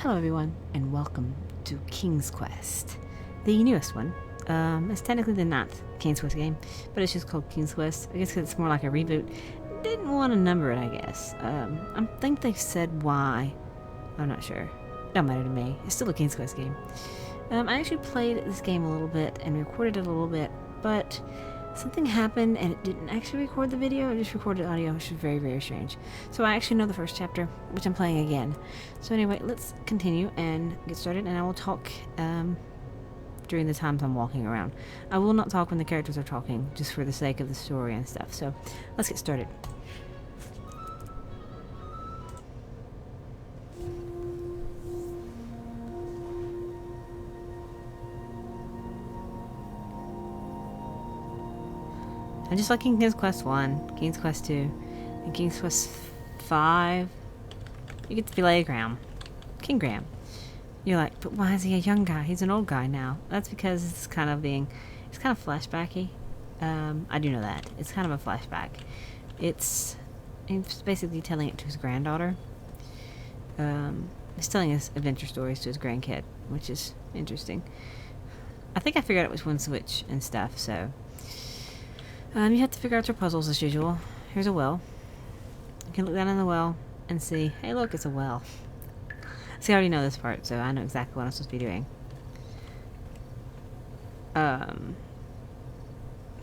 Hello everyone, and welcome to King's Quest, the newest one. It's technically the not King's Quest game, but it's just called King's Quest. I guess 'cause it's more like a reboot. Didn't want to number it, I guess. I think they've said why. I'm not sure. Don't matter to me. It's still a King's Quest game. I actually played this game a little bit and recorded it a little bit, but something happened and it didn't actually record the video, it just recorded audio, which is very, very strange. So I actually know the first chapter, which I'm playing again. So anyway, let's continue and get started, and I will talk during the times I'm walking around. I will not talk when the characters are talking, just for the sake of the story and stuff. So let's get started. And just like King's Quest 1, King's Quest 2, and King's Quest 5, you get to play Graham. King Graham. You're like, but why is he a young guy? He's an old guy now. That's because it's kind of flashbacky. I do know that. It's kind of a flashback. It's basically telling it to his granddaughter. He's telling his adventure stories to his grandkid, which is interesting. I think I figured out which one to switch and stuff, so... you have to figure out your puzzles as usual. Here's a well. You can look down in the well and see, hey look, it's a well. See, I already know this part, so I know exactly what I'm supposed to be doing.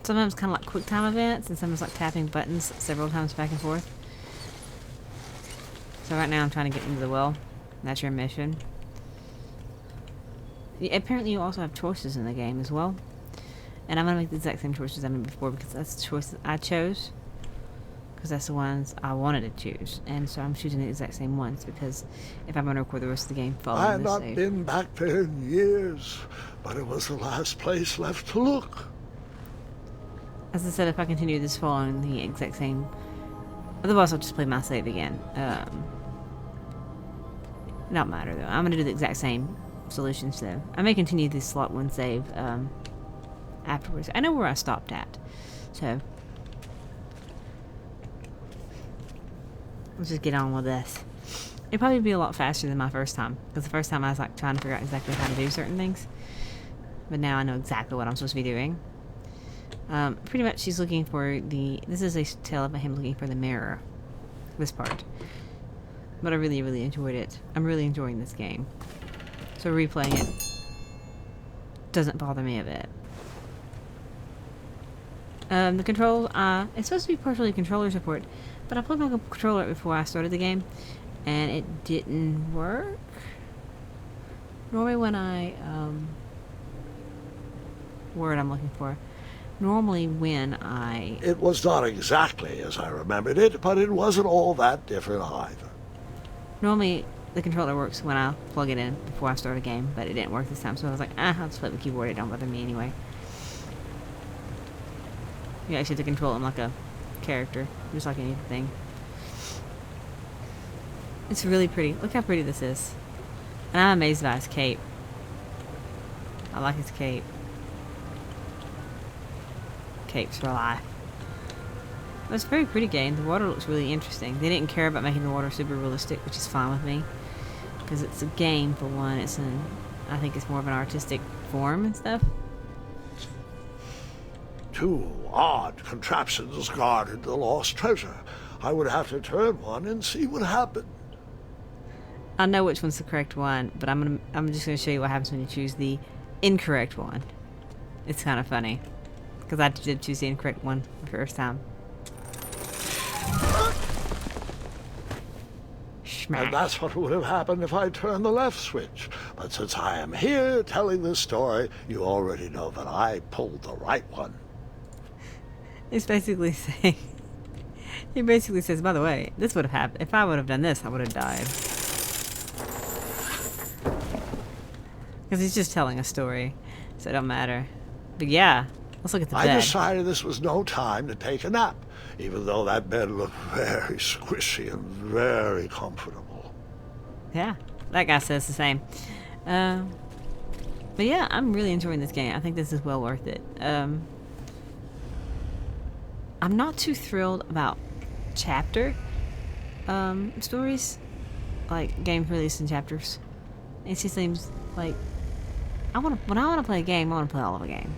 Sometimes kind of like quick time events, and sometimes like tapping buttons several times back and forth. So right now I'm trying to get into the well. That's your mission. Apparently you also have choices in the game as well. And I'm going to make the exact same choices I made before, because that's the choices I chose. Because that's the ones I wanted to choose. And so I'm choosing the exact same ones, because if I'm going to record the rest of the game following this save. I have not been back there in years, but it was the last place left to look. As I said, if I continue this following the exact same... Otherwise I'll just play my save again. Not matter though. I'm going to do the exact same solutions though. I may continue this slot 1 save, afterwards. I know where I stopped at, so let's just get on with this. It'll probably be a lot faster than my first time, because the first time I was like trying to figure out exactly how to do certain things, but now I know exactly what I'm supposed to be doing. Pretty much she's looking for this is a tale about him looking for the mirror, this part, but I really, really enjoyed it. I'm really enjoying this game, so replaying it doesn't bother me a bit. The control, it's supposed to be partially controller support, but I plugged my controller before I started the game, and it didn't work. Normally when word I'm looking for. Normally when It was not exactly as I remembered it, but it wasn't all that different either. Normally the controller works when I plug it in before I start a game, but it didn't work this time, so I was like, I'll just play with the keyboard, it don't bother me anyway. You actually have to control him like a character, just like anything. It's really pretty. Look how pretty this is. And I'm amazed by his cape. I like his cape. Capes for life. But it's a very pretty game. The water looks really interesting. They didn't care about making the water super realistic, which is fine with me. Because it's a game, for one. I think it's more of an artistic form and stuff. 2 odd contraptions guarded the lost treasure. I would have to turn one and see what happened. I know which one's the correct one, but I'm just gonna show you what happens when you choose the incorrect one. It's kind of funny, because I did choose the incorrect one the first time. And that's what would have happened if I turned the left switch. But since I am here telling this story, you already know that I pulled the right one. It's basically saying... He basically says, by the way, this would have happened. If I would have done this, I would have died. Because he's just telling a story, so it don't matter. But yeah, let's look at the bed. I decided this was no time to take a nap, even though that bed looked very squishy and very comfortable. Yeah, that guy says the same. But yeah, I'm really enjoying this game. I think this is well worth it. I'm not too thrilled about chapter stories, like games released in chapters. It just seems like when I want to play a game, I want to play all of a game.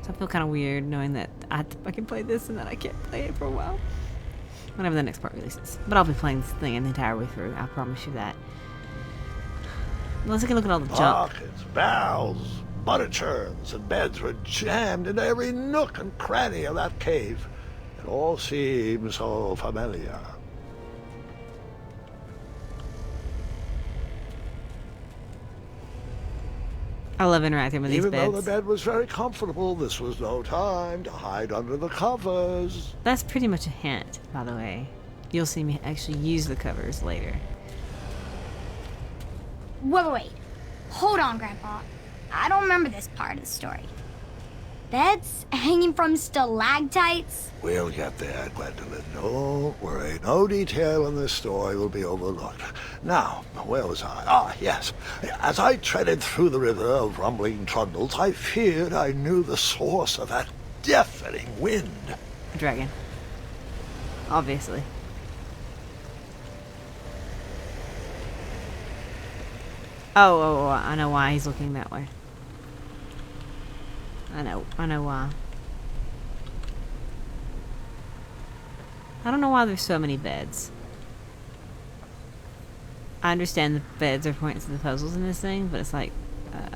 So I feel kind of weird knowing that I can play this and then I can't play it for a while. Whenever the next part releases. But I'll be playing this thing the entire way through. I promise you that. Let's take a look at all the junk. Buckets, barrels, butter churns, and beds were jammed into every nook and cranny of that cave. It all seems so familiar. I love interacting with these Even beds. though the bed was very comfortable, this was no time to hide under the covers. That's pretty much a hint, by the way. You'll see me actually use the covers later. Wait. Hold on, Grandpa. I don't remember this part of the story. Beds hanging from stalactites? We'll get there, Gwendolyn. Don't worry. No detail in this story will be overlooked. Now, where was I? Ah, yes. As I treaded through the river of rumbling trundles, I feared I knew the source of that deafening wind. A dragon. Obviously. Oh, I know why he's looking that way. I know why. I don't know why there's so many beds. I understand the beds are points to the puzzles in this thing, but it's like, I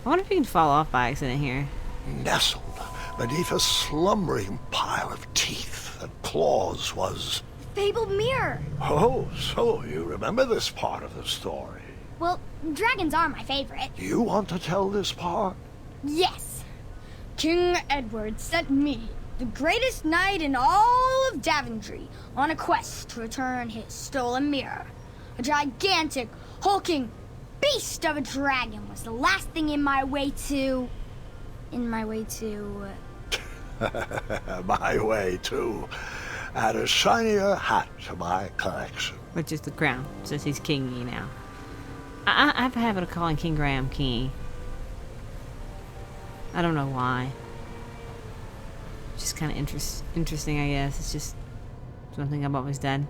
wonder if you can fall off by accident here. Nestled beneath a slumbering pile of teeth and claws was... Fabled mirror. Oh, so you remember this part of the story. Well, dragons are my favorite. Do you want to tell this part? Yes. King Edward sent me, the greatest knight in all of Daventry, on a quest to return his stolen mirror. A gigantic, hulking beast of a dragon was the last thing in my way to... My way to... Add a shinier hat to my collection. Which is the crown, since he's Kingy now. I have a habit of calling King Graham Kingy. I don't know why. Just kind of interesting, I guess. It's just something I've always done.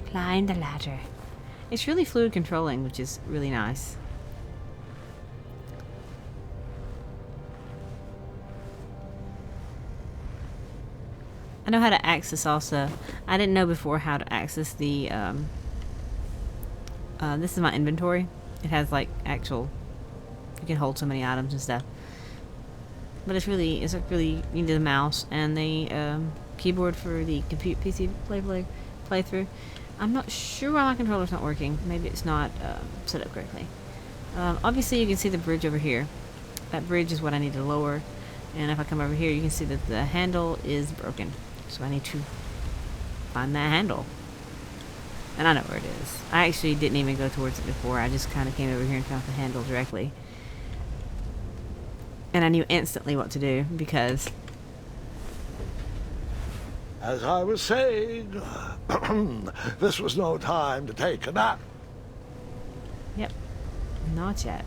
Climb the ladder. It's really fluid controlling, which is really nice. I know how to access also. I didn't know before how to access the, this is my inventory. It has like actual, you can hold so many items and stuff. But it's really, you need the mouse and the keyboard for the PC playthrough. I'm not sure why my controller's not working. Maybe it's not set up correctly. Obviously you can see the bridge over here. That bridge is what I need to lower. And if I come over here, you can see that the handle is broken. So I need to find that handle. And I know where it is. I actually didn't even go towards it before. I just kind of came over here and found the handle directly. And I knew instantly what to do because... As I was saying, this was no time to take a nap. Yep. Not yet.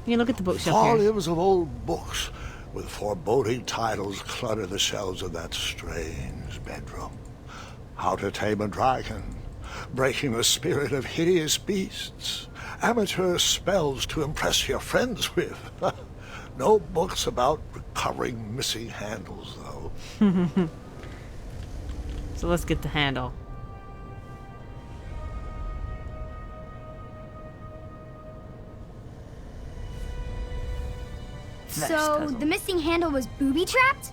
You can look at the bookshelf here. Volumes of old books with foreboding titles clutter the shelves of that strange bedroom. How to Tame a Dragon, Breaking the Spirit of Hideous Beasts, Amateur Spells to Impress Your Friends with. No books about recovering missing handles, though. So let's get the handle. So, the missing handle was booby-trapped?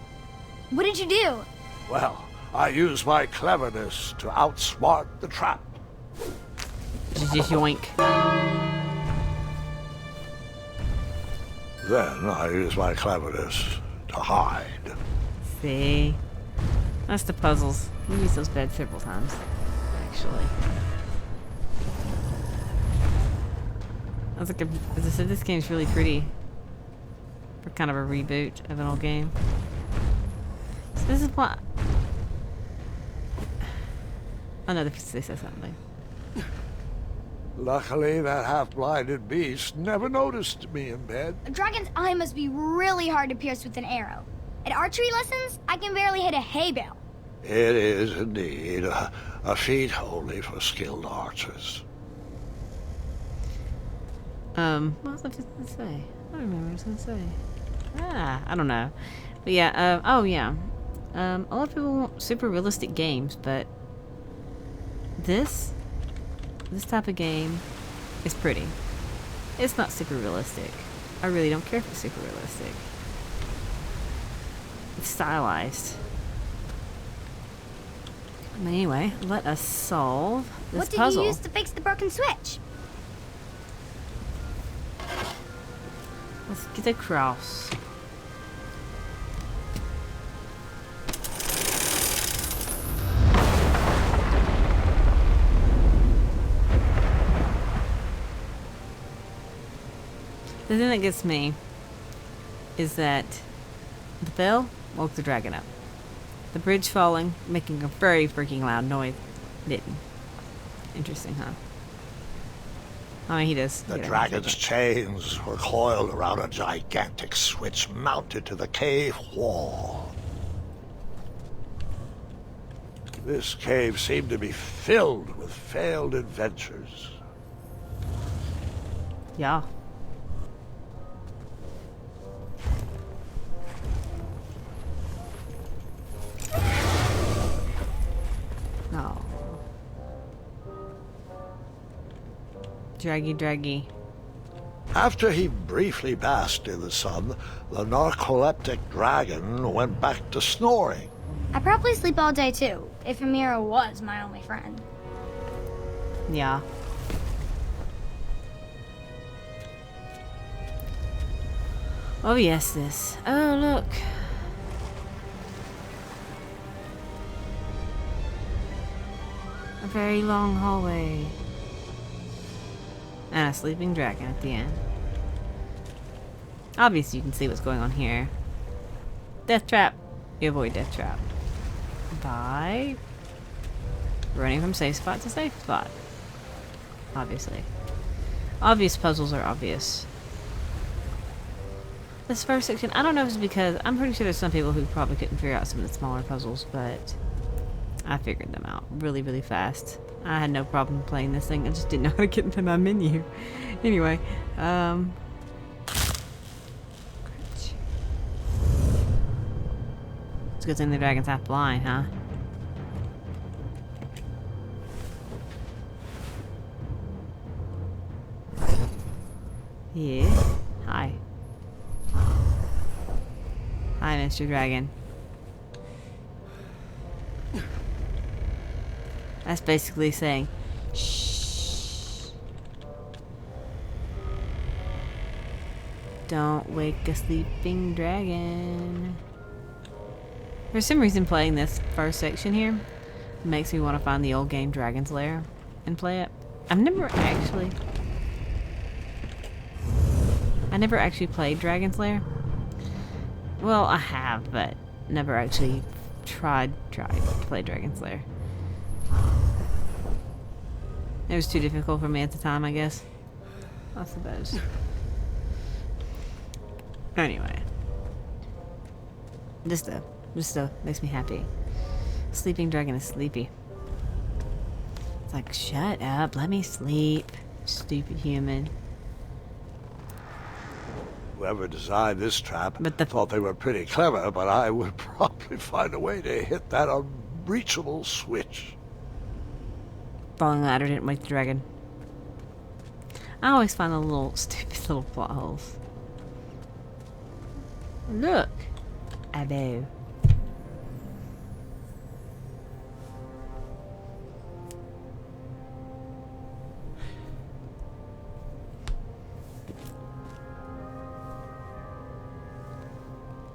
What did you do? Well, I used my cleverness to outsmart the trap. Just yoink. Then I used my cleverness to hide. See? That's the puzzles. We used those beds several times, actually. As I said, this game's really pretty. For kind of a reboot of an old game. So this is what... Oh no, they said something. Luckily, that half-blinded beast never noticed me in bed. A dragon's eye must be really hard to pierce with an arrow. At archery lessons, I can barely hit a hay bale. It is indeed a feat only for skilled archers. What was I just gonna say? I don't remember what I was gonna say. I don't know. But yeah, oh yeah. A lot of people want super realistic games, but this type of game is pretty. It's not super realistic. I really don't care if it's super realistic. It's stylized. But anyway, let us solve this puzzle. What did you use to fix the broken switch? Let's get across. The thing that gets me is that the bell woke the dragon up. The bridge falling, making a very freaking loud noise, didn't. Interesting, huh? I mean, he does. The dragon's chains were coiled around a gigantic switch mounted to the cave wall. This cave seemed to be filled with failed adventures. Yeah. Oh. Draggy. After he briefly basked in the sun, the narcoleptic dragon went back to snoring. I probably sleep all day too, if Amira was my only friend. Yeah. Oh yes, this. Oh look. A very long hallway. And a sleeping dragon at the end. Obviously you can see what's going on here. Death trap. You avoid death trap by running from safe spot to safe spot. Obviously. Obvious puzzles are obvious. This first section, I don't know if it's because, I'm pretty sure there's some people who probably couldn't figure out some of the smaller puzzles, but I figured them out really, really fast. I had no problem playing this thing, I just didn't know how to get into my menu. Anyway, it's a good thing the dragon's half blind, huh? Yeah. Hi. Hi, Mr. Dragon. That's basically saying, shh. Don't wake a sleeping dragon. For some reason, playing this first section here makes me want to find the old game Dragon's Lair and play it. I never actually played Dragon's Lair. Well, I have, but never actually tried to play Dragon's Lair. It was too difficult for me at the time, I guess. I suppose. Anyway. This stuff makes me happy. Sleeping dragon is sleepy. It's like, shut up, let me sleep. Stupid human. Whoever designed this trap thought they were pretty clever, but I would probably find a way to hit that unreachable switch. Falling ladder didn't wake the dragon. I always find the little stupid little plot holes. Look! Abo.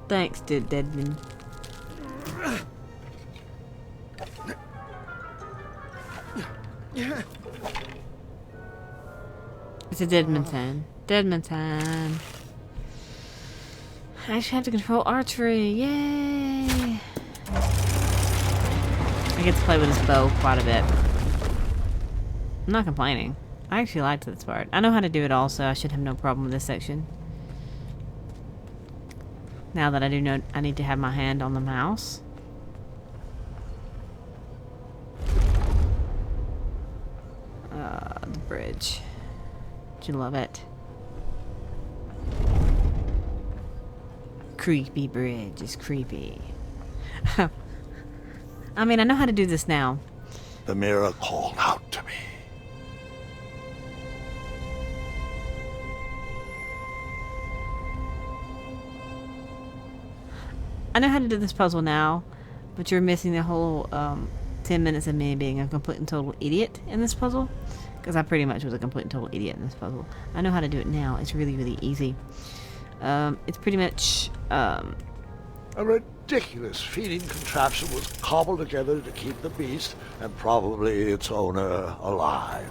Thanks, dude, Deadman. It's a Deadman time. Deadman time. I actually have to control archery. Yay! I get to play with this bow quite a bit. I'm not complaining. I actually liked this part. I know how to do it all, so I should have no problem with this section. Now that I do know I need to have my hand on the mouse. bridge. Don't you love it? Creepy bridge is creepy. I mean, I know how to do this now. The mirror called out to me. I know how to do this puzzle now, but you're missing the whole 10 minutes of me being a complete and total idiot in this puzzle. Because I pretty much was a complete and total idiot in this puzzle. I know how to do it now. It's really, really easy. It's pretty much... A ridiculous feeding contraption was cobbled together to keep the beast and probably its owner alive.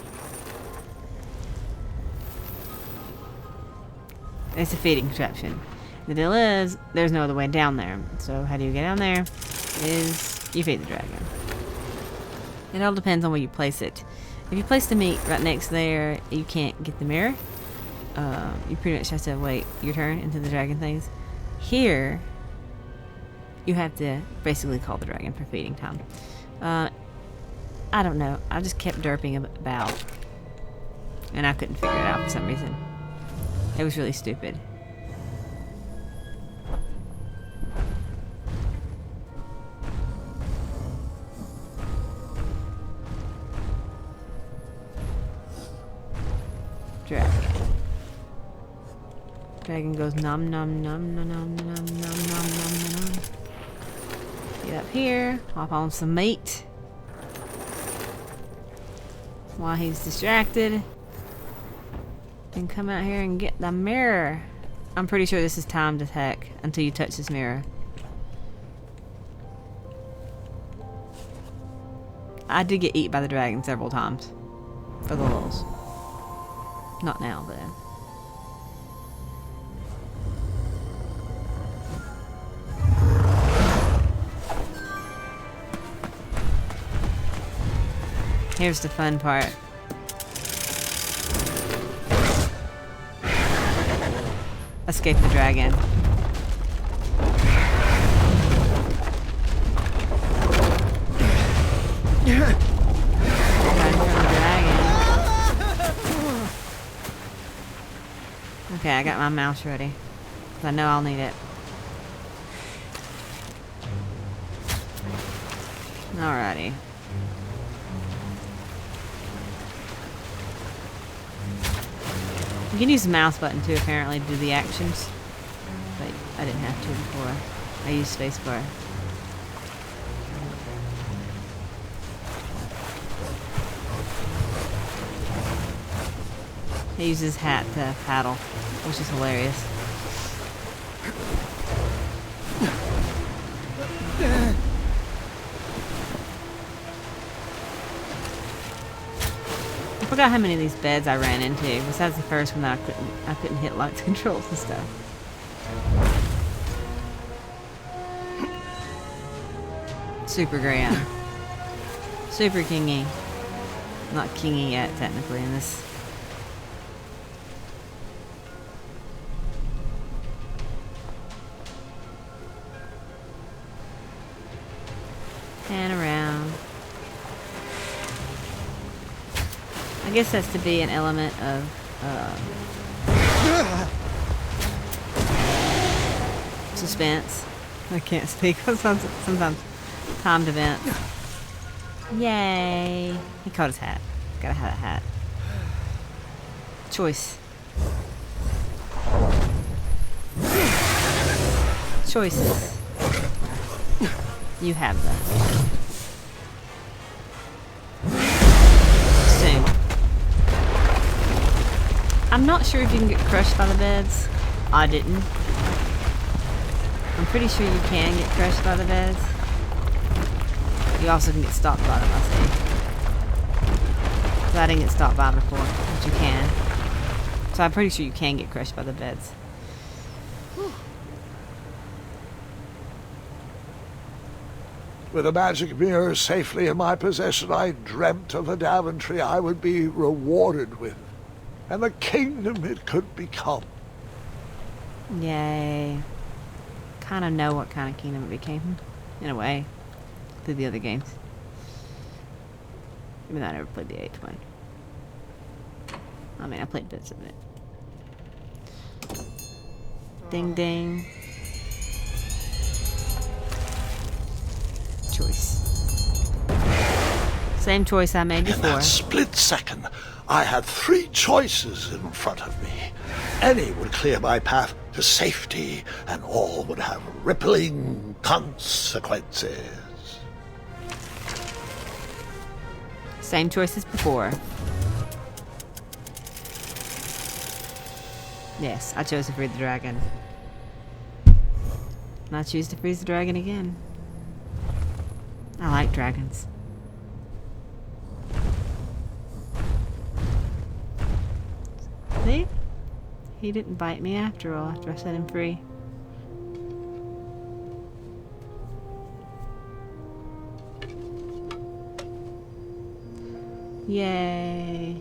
It's a feeding contraption. The deal is, there's no other way down there. So how do you get down there? Is you feed the dragon. It all depends on where you place it. If you place the meat right next there, you can't get the mirror. You pretty much have to wait your turn into the dragon things. Here, you have to basically call the dragon for feeding time. I don't know. I just kept derping about. And I couldn't figure it out for some reason. It was really stupid. Dragon goes nom nom nom nom nom nom nom nom nom nom. Get up here, hop on some meat while he's distracted, and come out here and get the mirror. I'm pretty sure this is timed as heck until you touch this mirror. I did get eaten by the dragon several times for the lulz. Not now, though. Here's the fun part. Escape the dragon. Run from the dragon. Okay, I got my mouse ready. 'Cause I know I'll need it. Alrighty. You can use the mouse button too, apparently, to do the actions. But I didn't have to before. I used spacebar. He uses his hat to paddle, which is hilarious. I forgot how many of these beds I ran into. Besides the first one that I couldn't hit lights controls and stuff. Super grand. Super kingy. Not kingy yet, technically, in this. Pan around. I guess that's to be an element of suspense. I can't speak. Sometimes timed events. Yay! He caught his hat. Gotta have that hat. Choice. Choices. You have them. Soon. I'm not sure if you can get crushed by the beds. I didn't. I'm pretty sure you can get crushed by the beds. You also can get stopped by them, I see. So I didn't get stopped by them before, but you can. So I'm pretty sure you can get crushed by the beds. Whew. With a magic mirror safely in my possession, I dreamt of the Daventry I would be rewarded with, and the kingdom it could become. Yay. Kind of know what kind of kingdom it became, in a way, through the other games. Even though I never played the 8th one. I mean, I played bits of it. Ding ding. Choice. Same choice I made In before. that split second, I had 3 choices in front of me. Any would clear my path to safety, and all would have rippling consequences. Same choice as before. Yes, I chose to free the dragon. And I choose to freeze the dragon again. I like dragons. See? He didn't bite me after all, after I set him free. Yay.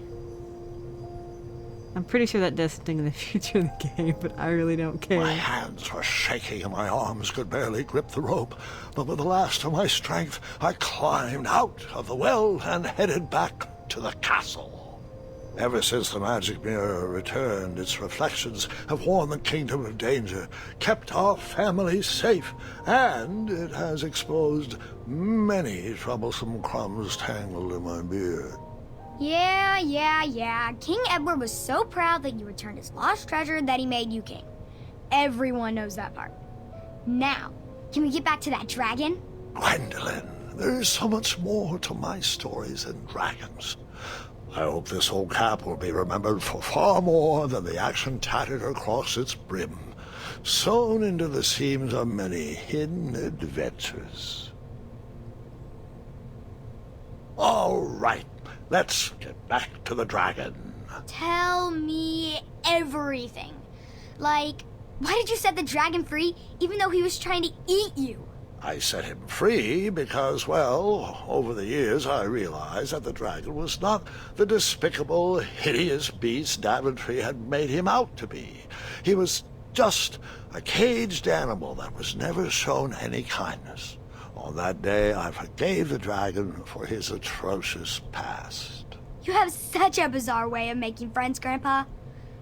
I'm pretty sure that does something in the future of the game, but I really don't care. My hands were shaking and my arms could barely grip the rope, but with the last of my strength, I climbed out of the well and headed back to the castle. Ever since the magic mirror returned, its reflections have warned the kingdom of danger, kept our family safe, and it has exposed many troublesome crumbs tangled in my beard. Yeah. King Edward was so proud that you returned his lost treasure that he made you king. Everyone knows that part. Now, can we get back to that dragon? Gwendolyn, there is so much more to my stories than dragons. I hope this old cap will be remembered for far more than the action tattered across its brim, sewn into the seams of many hidden adventures. All right, let's get back to the dragon. Tell me everything. Like, why did you set the dragon free even though he was trying to eat you? I set him free because, well, over the years I realized that the dragon was not the despicable, hideous beast Daventry had made him out to be. He was just a caged animal that was never shown any kindness. On that day, I forgave the dragon for his atrocious past. You have such a bizarre way of making friends, Grandpa.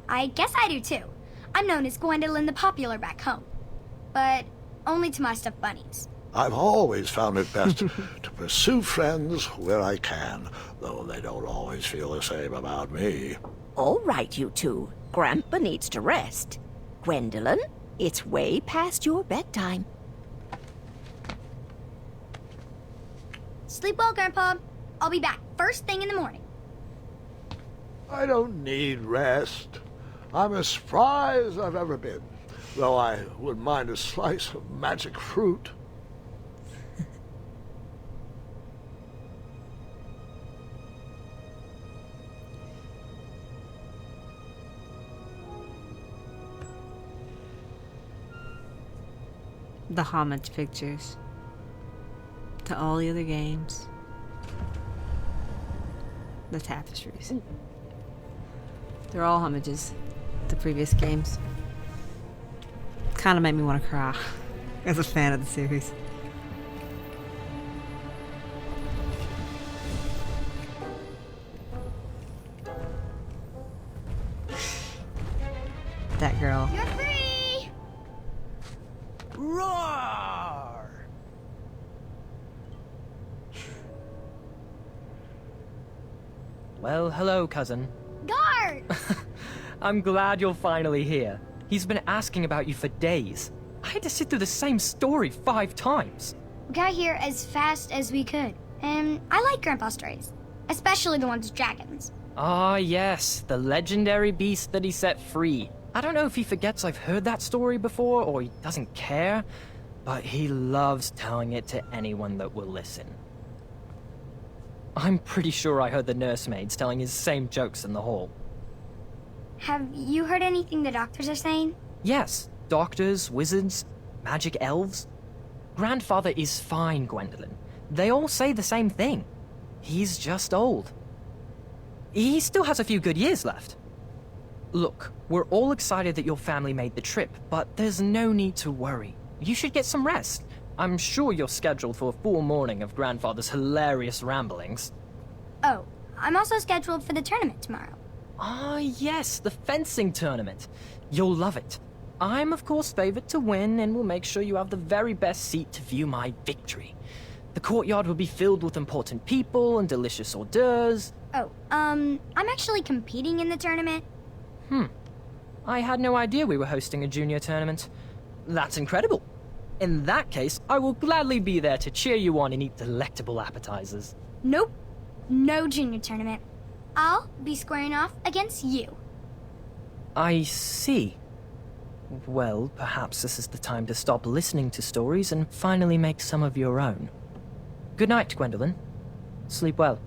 I guess I do too. I'm known as Gwendolyn the Popular back home. But only to my stuffed bunnies. I've always found it best to pursue friends where I can, though they don't always feel the same about me. All right, you two. Grandpa needs to rest. Gwendolyn, it's way past your bedtime. Sleep well, Grandpa. I'll be back first thing in the morning. I don't need rest. I'm as spry as I've ever been, though I wouldn't mind a slice of magic fruit. The homage pictures to all the other games. The tapestries. They're all homages to previous games. Kind of made me want to cry as a fan of the series. That girl. You're free! Roar! Well, hello, cousin. Guard! I'm glad you're finally here. He's been asking about you for days. I had to sit through the same story 5 times. We got here as fast as we could. And I like Grandpa's stories. Especially the ones with dragons. Ah, yes, the legendary beast that he set free. I don't know if he forgets I've heard that story before or he doesn't care, but he loves telling it to anyone that will listen. I'm pretty sure I heard the nursemaids telling his same jokes in the hall. Have you heard anything the doctors are saying? Yes, doctors, wizards, magic elves. Grandfather is fine, Gwendolyn. They all say the same thing. He's just old. He still has a few good years left. Look, we're all excited that your family made the trip, but there's no need to worry. You should get some rest. I'm sure you're scheduled for a full morning of Grandfather's hilarious ramblings. Oh, I'm also scheduled for the tournament tomorrow. Ah, yes, the fencing tournament. You'll love it. I'm, of course, favored to win and will make sure you have the very best seat to view my victory. The courtyard will be filled with important people and delicious hors d'oeuvres. Oh, I'm actually competing in the tournament. I had no idea we were hosting a junior tournament. That's incredible. In that case, I will gladly be there to cheer you on and eat delectable appetizers. Nope. No junior tournament. I'll be squaring off against you. I see. Well, perhaps this is the time to stop listening to stories and finally make some of your own. Good night, Gwendolyn. Sleep well.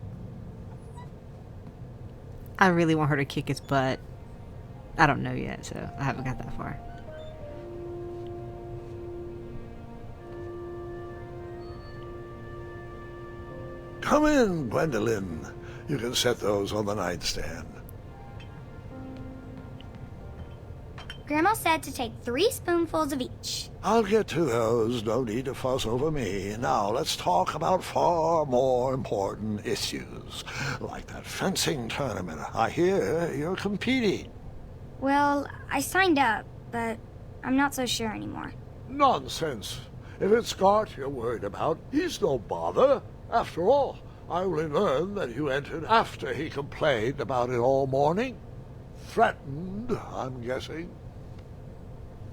I really want her to kick his butt. I don't know yet, so I haven't got that far. Come in, Gwendolyn. You can set those on the nightstand. Grandma said to take 3 spoonfuls of each. I'll get to those. No need to fuss over me. Now let's talk about far more important issues, like that fencing tournament. I hear you're competing. Well, I signed up, but I'm not so sure anymore. Nonsense. If it's Scott you're worried about, he's no bother. After all, I only learned that you entered after he complained about it all morning. Threatened, I'm guessing.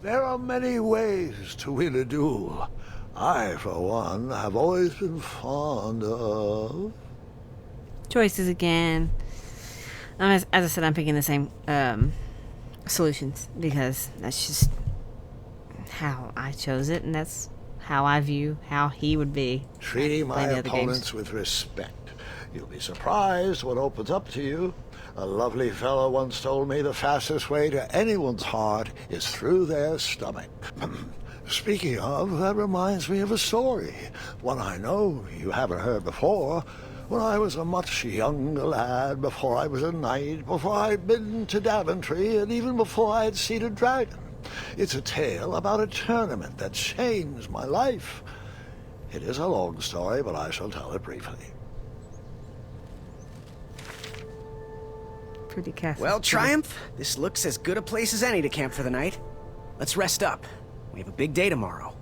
There are many ways to win a duel. I, for one, have always been fond of... Choices again. As I said, I'm picking the same solutions because that's just how I chose it, and that's how I view how he would be. Treating my playing the other opponents with respect. You'll be surprised what opens up to you. A lovely fellow once told me the fastest way to anyone's heart is through their stomach. Speaking of, that reminds me of a story. One I know you haven't heard before. When I was a much younger lad, before I was a knight, before I'd been to Daventry, and even before I had seen a dragon. It's a tale about a tournament that changed my life. It is a long story, but I shall tell it briefly. Pretty cast. Well, Triumph, this looks as good a place as any to camp for the night. Let's rest up. We have a big day tomorrow.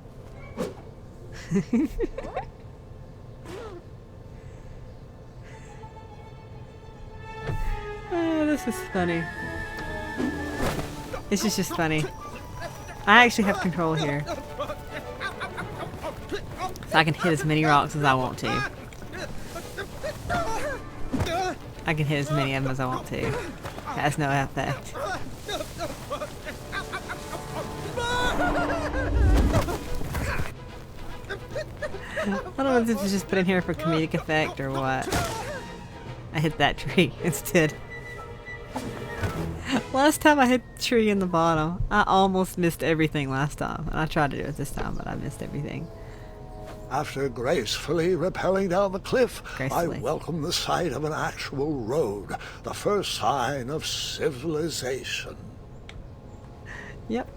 Oh, this is funny. This is just funny. I actually have control here. So I can hit as many rocks as I want to. I can hit as many of them as I want to. It has no effect. I don't know if this is just put in here for comedic effect or what. I hit that tree instead. Last time I hit the tree in the bottom. I almost missed everything last time. And I tried to do it this time, but I missed everything. After gracefully rappelling down the cliff, Gracefully. I welcomed the sight of an actual road, the first sign of civilization. Yep.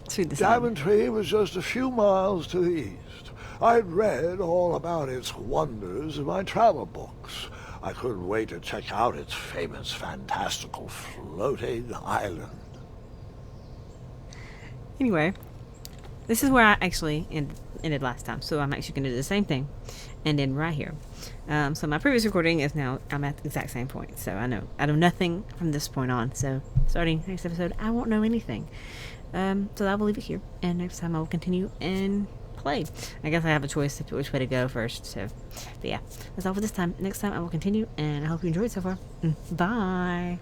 Through the sun. Daventry was just a few miles to the east. I'd read all about its wonders in my travel books. I couldn't wait to check out its famous, fantastical floating island. Anyway, this is where I actually ended last time, so I'm actually going to do the same thing and end right here. So my previous recording is now, I'm at the exact same point, so I know nothing from this point on, so starting next episode, I won't know anything. So I will leave it here, and next time I will continue and play. I guess I have a choice of which way to go first, so, but yeah, that's all for this time. Next time I will continue, and I hope you enjoyed so far. Bye!